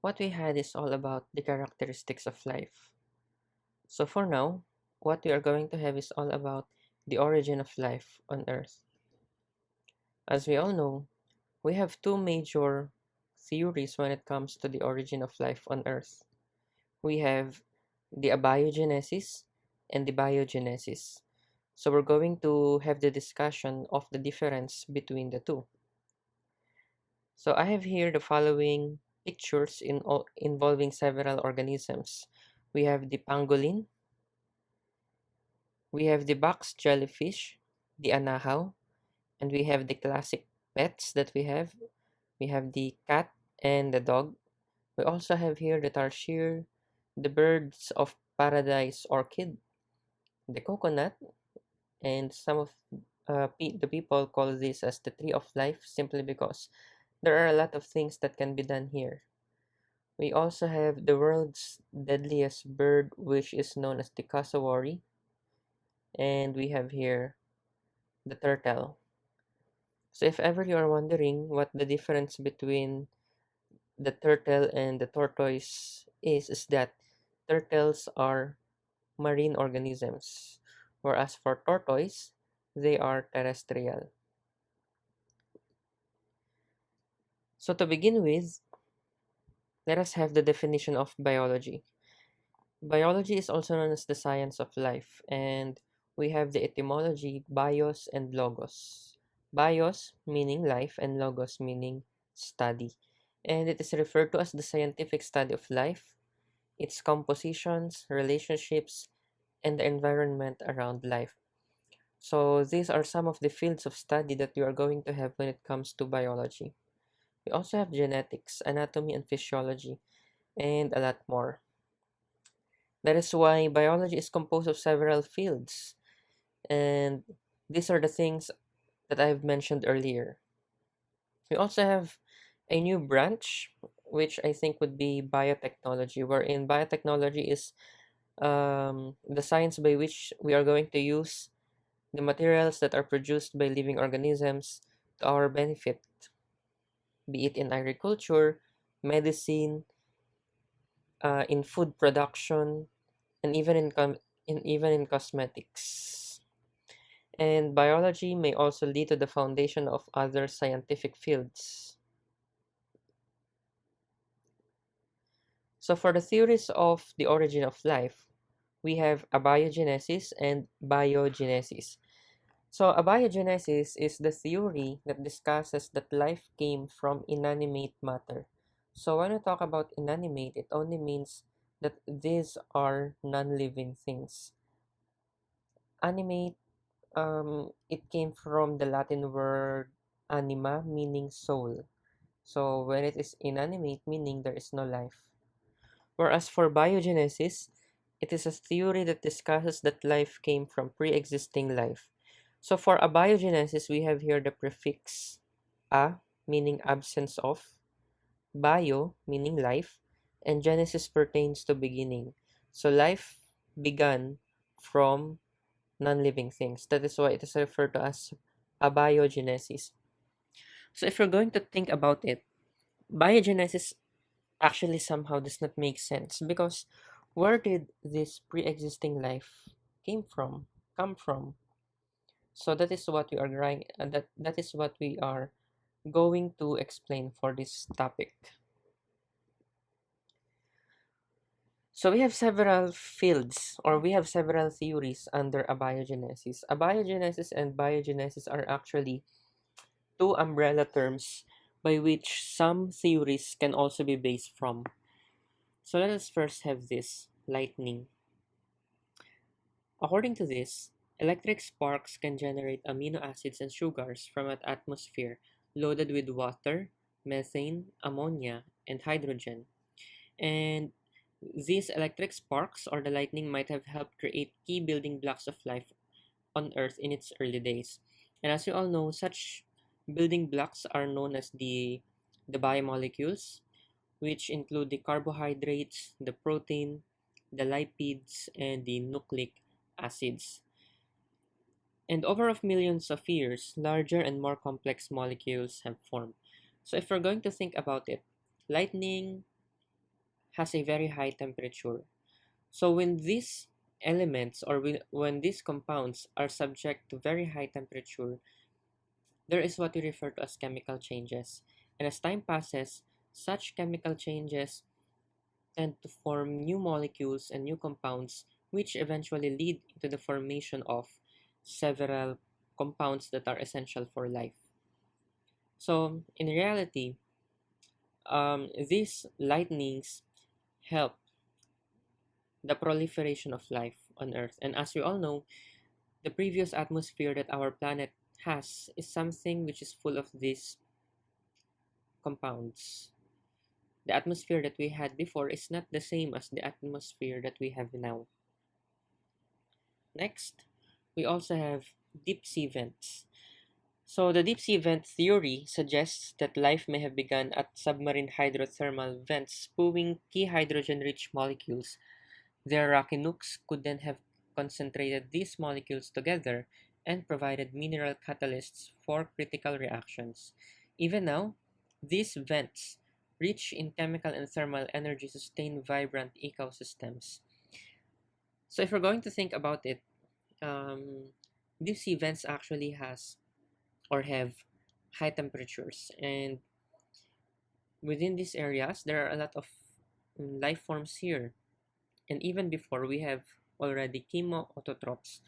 what we had is all about the characteristics of life. So for now, what we are going to have is all about the origin of life on Earth. As we all know, we have two major theories when it comes to the origin of life on Earth. We have the abiogenesis and the biogenesis. So we're going to have the discussion of the difference between the two. So I have here the following pictures involving several organisms. We have the pangolin, we have the box jellyfish, the anahaw, and we have the classic pets that we have. We have the cat and the dog. We also have here the tarsier, the birds of paradise orchid, the coconut, and some of the people call this as the tree of life simply because there are a lot of things that can be done here. We also have the world's deadliest bird, which is known as the cassowary, and we have here the turtle. So if ever you are wondering what the difference between the turtle and the tortoise is that turtles are marine organisms, whereas for tortoise, they are terrestrial. So to begin with, let us have the definition of biology. Biology is also known as the science of life, and we have the etymology bios and logos. Bios meaning life, and logos meaning study. And it is referred to as the scientific study of life, its compositions, relationships, and the environment around life. So these are some of the fields of study that you are going to have when it comes to biology. We also have genetics, anatomy and physiology, and a lot more. That is why biology is composed of several fields, and these are the things that I've mentioned earlier. We also have a new branch, which I think would be biotechnology, wherein biotechnology is the science by which we are going to use the materials that are produced by living organisms to our benefit, be it in agriculture, medicine, in food production, and even in cosmetics. And biology may also lead to the foundation of other scientific fields. So for the theories of the origin of life, we have abiogenesis and biogenesis. So abiogenesis is the theory that discusses that life came from inanimate matter. So when we talk about inanimate, it only means that these are non-living things. Animate, it came from the Latin word anima, meaning soul. So when it is inanimate, meaning there is no life. Whereas for biogenesis, it is a theory that discusses that life came from pre-existing life. So for abiogenesis, we have here the prefix a, meaning absence of, bio, meaning life, and genesis pertains to beginning. So life began from non-living things. That is why it is referred to as abiogenesis. So if you're going to think about it, biogenesis actually somehow does not make sense because where did this pre-existing life came from come from? So that is what we are that is what we are going to explain for this topic. So we have several fields or we have several theories under abiogenesis. Abiogenesis and biogenesis are actually two umbrella terms by which some theories can also be based from. So let us first have this lightning. According to this, electric sparks can generate amino acids and sugars from an atmosphere loaded with water, methane, ammonia, and hydrogen. And these electric sparks or the lightning might have helped create key building blocks of life on Earth in its early days. And as you all know, such building blocks are known as the biomolecules, which include the carbohydrates, the protein, the lipids, and the nucleic acids. And over of millions of years, larger and more complex molecules have formed. So if we're going to think about it, lightning has a very high temperature. So when these elements or when these compounds are subject to very high temperature, there is what we refer to as chemical changes. And as time passes, such chemical changes tend to form new molecules and new compounds, which eventually lead to the formation of several compounds that are essential for life. So, in reality, these lightnings help the proliferation of life on Earth. And as we all know, the previous atmosphere that our planet has is something which is full of these compounds. The atmosphere that we had before is not the same as the atmosphere that we have now. Next, we also have deep sea vents. So the deep sea vent theory suggests that life may have begun at submarine hydrothermal vents spewing key hydrogen-rich molecules. Their rocky nooks could then have concentrated these molecules together and provided mineral catalysts for critical reactions. Even now, these vents, rich in chemical and thermal energy, sustain vibrant ecosystems. So if we're going to think about it, these events actually has or have high temperatures, and within these areas there are a lot of life forms here. And even before, we have already chemoautotrophs.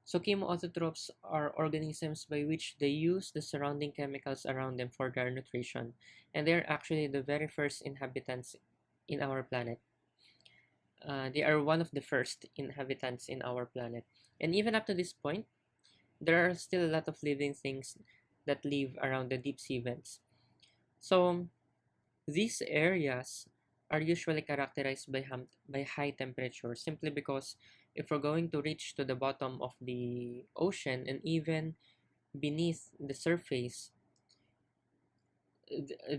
So chemoautotrophs are organisms by which they use the surrounding chemicals around them for their nutrition, and they're actually the very first inhabitants in our planet. They are one of the first inhabitants in our planet, and even up to this point there are still a lot of living things that live around the deep sea vents. So these areas are usually characterized by high temperature, simply because if we're going to reach to the bottom of the ocean and even beneath the surface,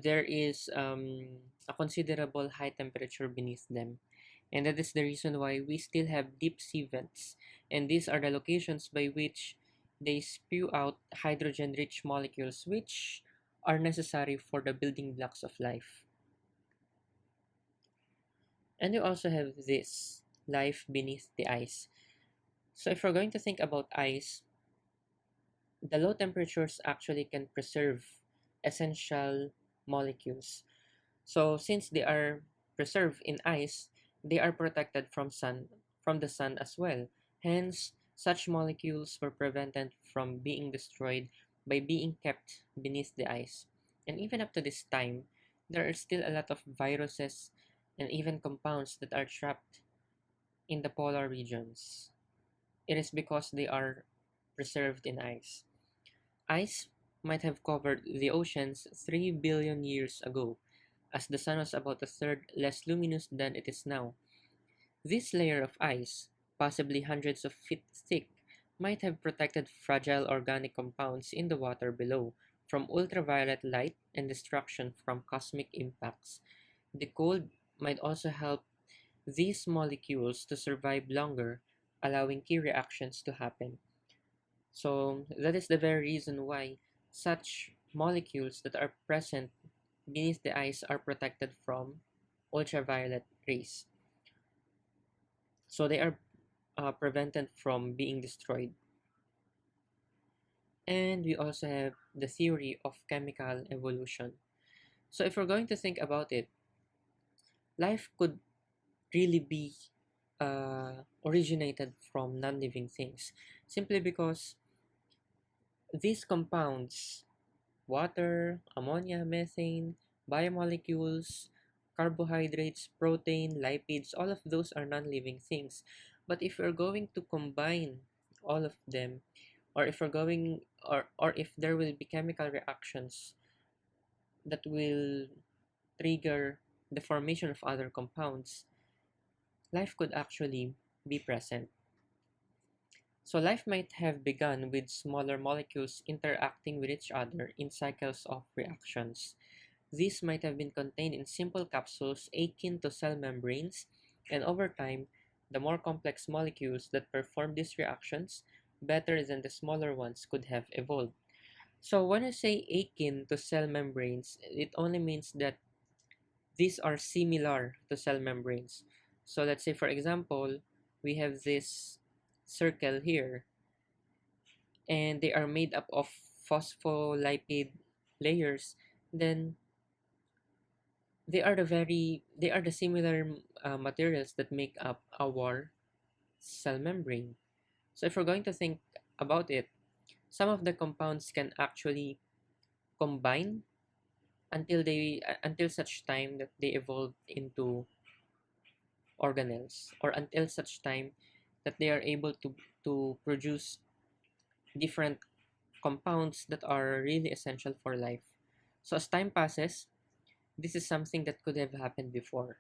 there is a considerable high temperature beneath them. And that is the reason why we still have deep sea vents. And these are the locations by which they spew out hydrogen rich molecules, which are necessary for the building blocks of life. And you also have this life beneath the ice. So if we're going to think about ice, the low temperatures actually can preserve essential molecules. So since they are preserved in ice, they are protected from the sun as well. Hence, such molecules were prevented from being destroyed by being kept beneath the ice. And even up to this time, there are still a lot of viruses and even compounds that are trapped in the polar regions. It is because they are preserved in ice. Ice might have covered the oceans 3 billion years ago, as the sun was about a third less luminous than it is now. This layer of ice, possibly hundreds of feet thick, might have protected fragile organic compounds in the water below from ultraviolet light and destruction from cosmic impacts. The cold might also help these molecules to survive longer, allowing key reactions to happen. So that is the very reason why such molecules that are present beneath the ice are protected from ultraviolet rays. So they are prevented from being destroyed. And we also have the theory of chemical evolution. So if we're going to think about it, life could really be originated from non-living things, simply because these compounds, water, ammonia, methane, biomolecules, carbohydrates, protein, lipids, all of those are non-living things. But if we're going to combine all of them, or if we're going or if there will be chemical reactions that will trigger the formation of other compounds, life could actually be present. So life might have begun with smaller molecules interacting with each other in cycles of reactions. These might have been contained in simple capsules akin to cell membranes, and over time, the more complex molecules that perform these reactions better than the smaller ones could have evolved. So when I say akin to cell membranes, it only means that these are similar to cell membranes. So let's say, for example, we have this circle here, and they are made up of phospholipid layers. Then they are the similar materials that make up our cell membrane. So if we're going to think about it, some of the compounds can actually combine until such time that they evolve into organelles, or until such time that they are able to produce different compounds that are really essential for life. So as time passes, this is something that could have happened before.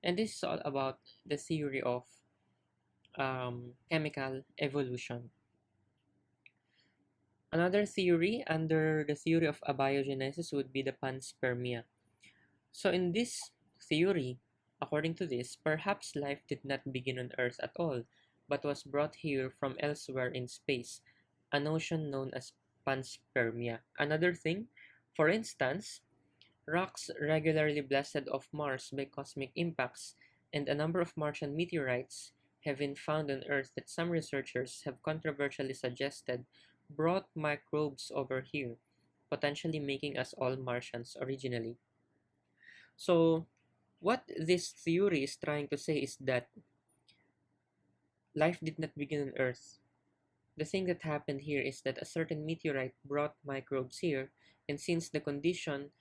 And this is all about the theory of chemical evolution. Another theory under the theory of abiogenesis would be the panspermia. So in this theory, according to this, perhaps life did not begin on Earth at all, but was brought here from elsewhere in space, a notion known as panspermia. Another thing, for instance, rocks regularly blasted off Mars by cosmic impacts, and a number of Martian meteorites have been found on Earth that some researchers have controversially suggested brought microbes over here, potentially making us all Martians originally. So, what this theory is trying to say is that life did not begin on Earth. The thing that happened here is that a certain meteorite brought microbes here, and since the condition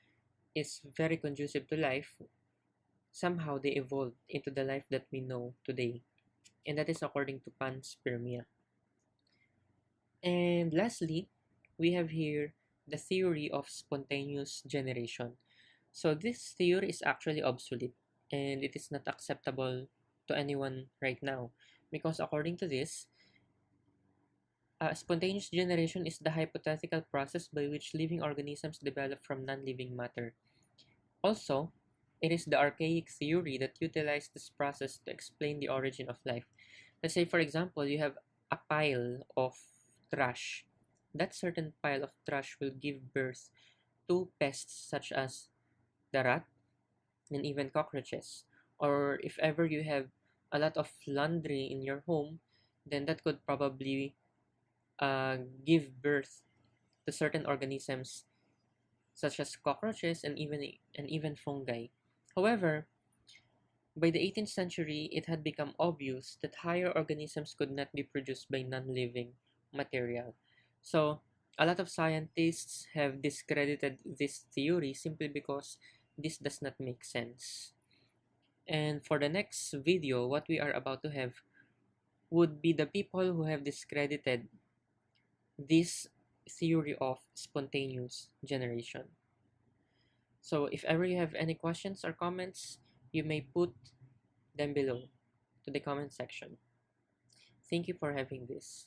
is very conducive to life, somehow they evolved into the life that we know today. And that is according to panspermia. And lastly, we have here the theory of spontaneous generation. So this theory is actually obsolete, and it is not acceptable to anyone right now, because according to this, spontaneous generation is the hypothetical process by which living organisms develop from non-living matter. Also, it is the archaic theory that utilized this process to explain the origin of life. Let's say, for example, you have a pile of trash. That certain pile of trash will give birth to pests such as the rat and even cockroaches. Or if ever you have a lot of laundry in your home, then that could probably give birth to certain organisms such as cockroaches and even fungi. However, by the 18th century, it had become obvious that higher organisms could not be produced by non-living material. So, a lot of scientists have discredited this theory simply because this does not make sense. And for the next video, what we are about to have would be the people who have discredited this theory of spontaneous generation. So if ever you have any questions or comments, you may put them below to the comment section. Thank you for having this.